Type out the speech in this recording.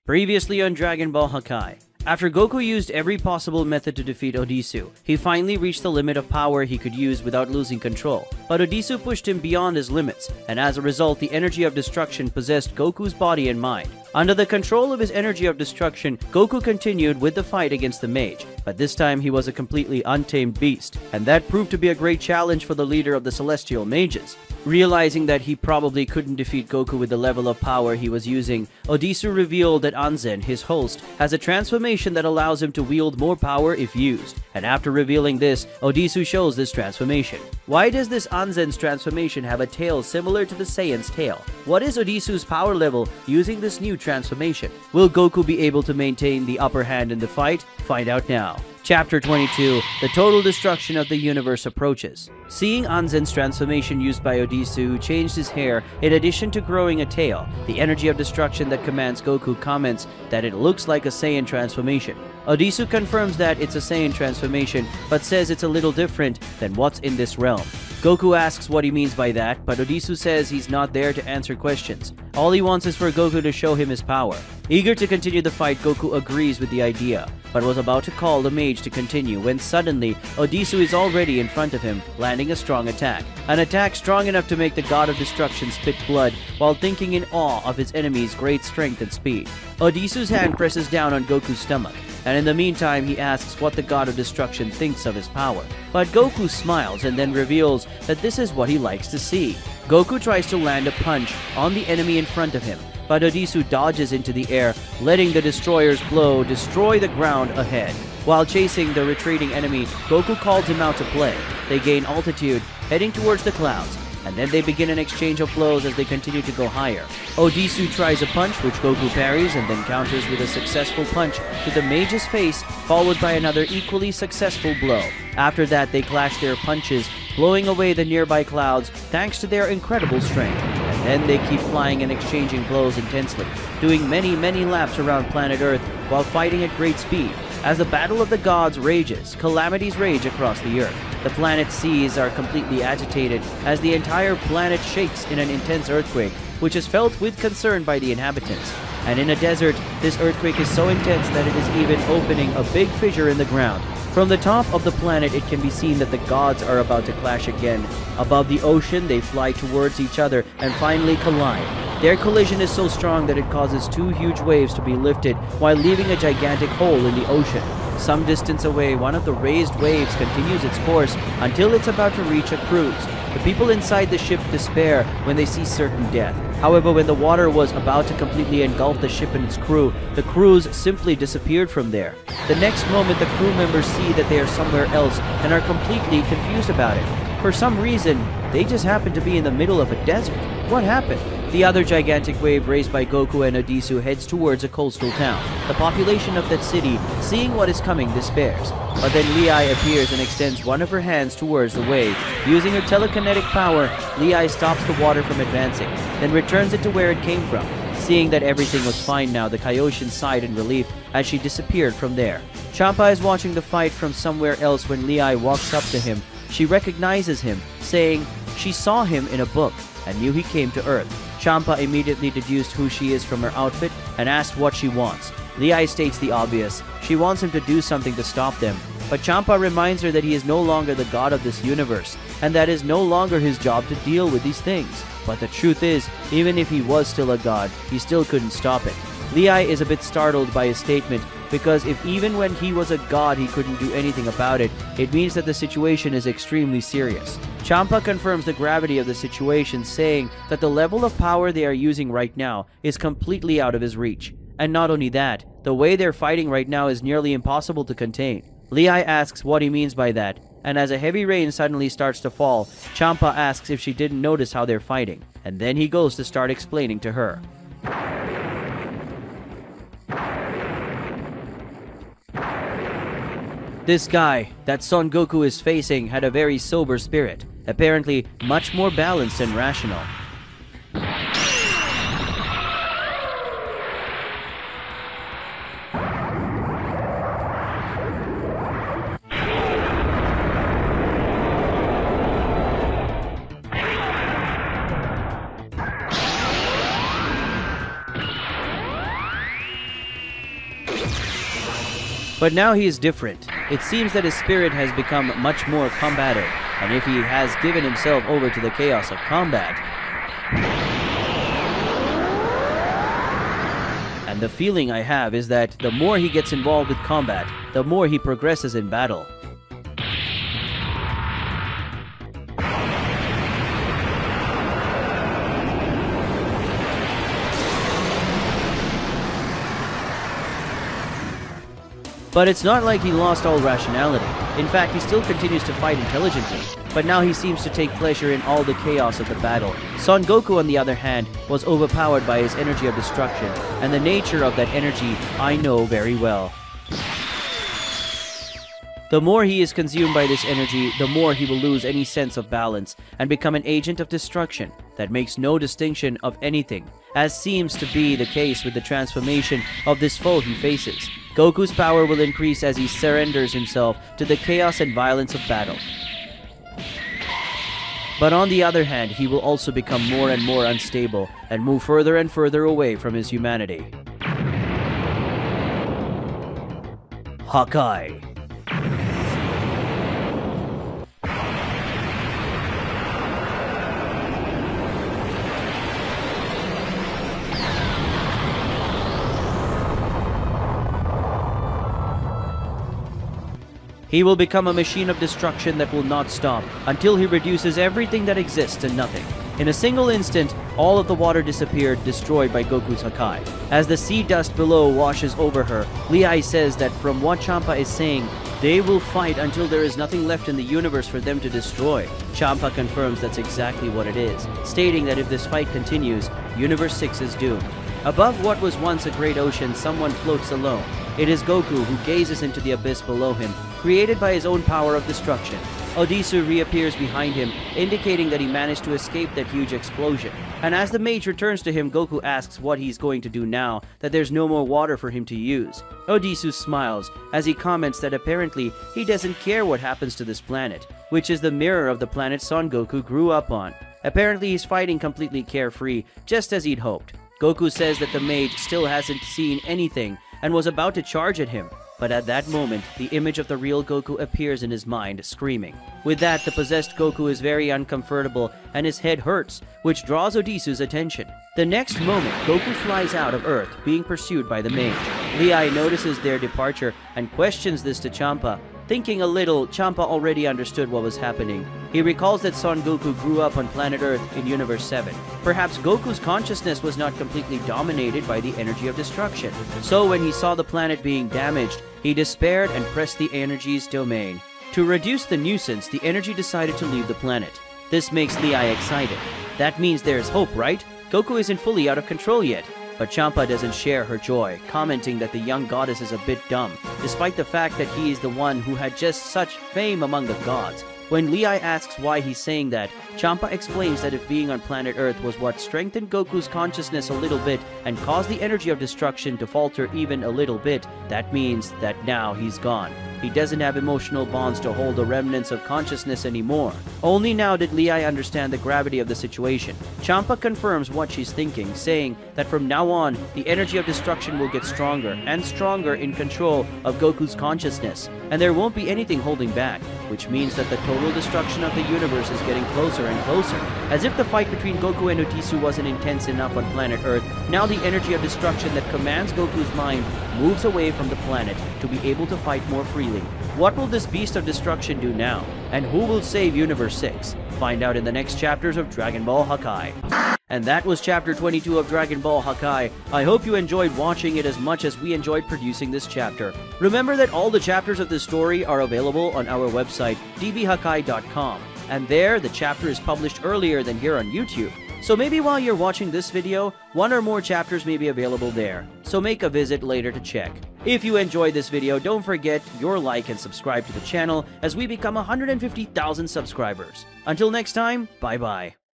Previously on Dragon Ball Hakai. After Goku used every possible method to defeat Odisu, he finally reached the limit of power he could use without losing control. But Odisu pushed him beyond his limits, and as a result, the energy of destruction possessed Goku's body and mind. Under the control of his energy of destruction, Goku continued with the fight against the mage, but this time he was a completely untamed beast, and that proved to be a great challenge for the leader of the Celestial Mages. Realizing that he probably couldn't defeat Goku with the level of power he was using, Odisu revealed that Anzen, his host, has a transformation that allows him to wield more power if used. And after revealing this, Odisu shows this transformation. Why does this Anzen's transformation have a tail similar to the Saiyan's tail? What is Odisu's power level using this new transformation? Will Goku be able to maintain the upper hand in the fight? Find out now. Chapter 22, The Total Destruction of the Universe approaches. Seeing Anzen's transformation used by Odisu, who changed his hair in addition to growing a tail, the energy of destruction that commands Goku comments that it looks like a Saiyan transformation. Odisu confirms that it's a Saiyan transformation, but says it's a little different than what's in this realm. Goku asks what he means by that, but Odisu says he's not there to answer questions. All he wants is for Goku to show him his power. Eager to continue the fight, Goku agrees with the idea, but was about to call the mage to continue when suddenly Odisu is already in front of him, landing a strong attack. An attack strong enough to make the God of Destruction spit blood while thinking in awe of his enemy's great strength and speed. Odisu's hand presses down on Goku's stomach, and in the meantime he asks what the God of Destruction thinks of his power. But Goku smiles and then reveals that this is what he likes to see. Goku tries to land a punch on the enemy in front of him, but Odisu dodges into the air, letting the destroyer's blow destroy the ground ahead. While chasing the retreating enemy, Goku calls him out to play. They gain altitude, heading towards the clouds, and then they begin an exchange of blows as they continue to go higher. Odisu tries a punch, which Goku parries, and then counters with a successful punch to the mage's face, followed by another equally successful blow. After that, they clash their punches, blowing away the nearby clouds thanks to their incredible strength. And then they keep flying and exchanging blows intensely, doing many laps around planet Earth while fighting at great speed. As the Battle of the Gods rages, calamities rage across the Earth. The planet's seas are completely agitated as the entire planet shakes in an intense earthquake, which is felt with concern by the inhabitants. And in a desert, this earthquake is so intense that it is even opening a big fissure in the ground. From the top of the planet, it can be seen that the gods are about to clash again. Above the ocean, they fly towards each other and finally collide. Their collision is so strong that it causes two huge waves to be lifted while leaving a gigantic hole in the ocean. Some distance away, one of the raised waves continues its course until it's about to reach a cruise. The people inside the ship despair when they see certain death. However, when the water was about to completely engulf the ship and its crew, the cruise simply disappeared from there. The next moment, the crew members see that they are somewhere else and are completely confused about it. For some reason, they just happen to be in the middle of a desert. What happened? The other gigantic wave raised by Goku and Odisu heads towards a coastal town. The population of that city, seeing what is coming, despairs. But then Lei appears and extends one of her hands towards the wave. Using her telekinetic power, Lei stops the water from advancing, then returns it to where it came from. Seeing that everything was fine now, the Kaioshin sighed in relief as she disappeared from there. Champa is watching the fight from somewhere else when Lei walks up to him. She recognizes him, saying she saw him in a book and knew he came to Earth. Champa immediately deduced who she is from her outfit and asked what she wants. Lei states the obvious. She wants him to do something to stop them. But Champa reminds her that he is no longer the god of this universe, and that is no longer his job to deal with these things. But the truth is, even if he was still a god, he still couldn't stop it. Lei is a bit startled by his statement, because if even when he was a god he couldn't do anything about it, it means that the situation is extremely serious. Champa confirms the gravity of the situation, saying that the level of power they are using right now is completely out of his reach. And not only that, the way they're fighting right now is nearly impossible to contain. Lei asks what he means by that, and as a heavy rain suddenly starts to fall, Champa asks if she didn't notice how they're fighting, and then he goes to start explaining to her. This guy that Son Goku is facing had a very sober spirit, apparently much more balanced and rational. But now he is different. It seems that his spirit has become much more combative, and if he has given himself over to the chaos of combat, and the feeling I have is that the more he gets involved with combat, the more he progresses in battle. But it's not like he lost all rationality. In fact, he still continues to fight intelligently, but now he seems to take pleasure in all the chaos of the battle. Son Goku, on the other hand, was overpowered by his energy of destruction, and the nature of that energy I know very well. The more he is consumed by this energy, the more he will lose any sense of balance and become an agent of destruction that makes no distinction of anything, as seems to be the case with the transformation of this foe he faces. Goku's power will increase as he surrenders himself to the chaos and violence of battle. But on the other hand, he will also become more and more unstable and move further and further away from his humanity. Hakai. He will become a machine of destruction that will not stop until he reduces everything that exists to nothing. In a single instant, all of the water disappeared, destroyed by Goku's Hakai. As the sea dust below washes over her, Lei says that from what Champa is saying, they will fight until there is nothing left in the universe for them to destroy. Champa confirms that's exactly what it is, stating that if this fight continues, Universe 6 is doomed. Above what was once a great ocean, someone floats alone. It is Goku who gazes into the abyss below him, created by his own power of destruction. Odisu reappears behind him, indicating that he managed to escape that huge explosion. And as the mage returns to him, Goku asks what he's going to do now that there's no more water for him to use. Odisu smiles as he comments that apparently he doesn't care what happens to this planet, which is the mirror of the planet Son Goku grew up on. Apparently he's fighting completely carefree, just as he'd hoped. Goku says that the mage still hasn't seen anything and was about to charge at him. But at that moment, the image of the real Goku appears in his mind, screaming. With that, the possessed Goku is very uncomfortable and his head hurts, which draws Odisu's attention. The next moment, Goku flies out of Earth, being pursued by the mage. Lei notices their departure and questions this to Champa. Thinking a little, Champa already understood what was happening. He recalls that Son Goku grew up on planet Earth in Universe 7. Perhaps Goku's consciousness was not completely dominated by the energy of destruction. So when he saw the planet being damaged, he despaired and pressed the energy's domain. To reduce the nuisance, the energy decided to leave the planet. This makes Lei excited. That means there's hope, right? Goku isn't fully out of control yet. But Champa doesn't share her joy, commenting that the young goddess is a bit dumb, despite the fact that he is the one who had just such fame among the gods. When Lei asks why he's saying that, Champa explains that if being on planet Earth was what strengthened Goku's consciousness a little bit and caused the energy of destruction to falter even a little bit, that means that now he's gone. He doesn't have emotional bonds to hold the remnants of consciousness anymore. Only now did Lei understand the gravity of the situation. Champa confirms what she's thinking, saying that from now on, the energy of destruction will get stronger and stronger in control of Goku's consciousness, and there won't be anything holding back, which means that the total destruction of the universe is getting closer and closer. As if the fight between Goku and Odisu wasn't intense enough on planet Earth, now the energy of destruction that commands Goku's mind moves away from the planet to be able to fight more freely. What will this beast of destruction do now? And who will save Universe 6? Find out in the next chapters of Dragon Ball Hakai. And that was chapter 22 of Dragon Ball Hakai. I hope you enjoyed watching it as much as we enjoyed producing this chapter. Remember that all the chapters of this story are available on our website, dbhakai.com. And there, the chapter is published earlier than here on YouTube. So maybe while you're watching this video, one or more chapters may be available there. So make a visit later to check. If you enjoyed this video, don't forget your like and subscribe to the channel as we become 150,000 subscribers. Until next time, bye-bye.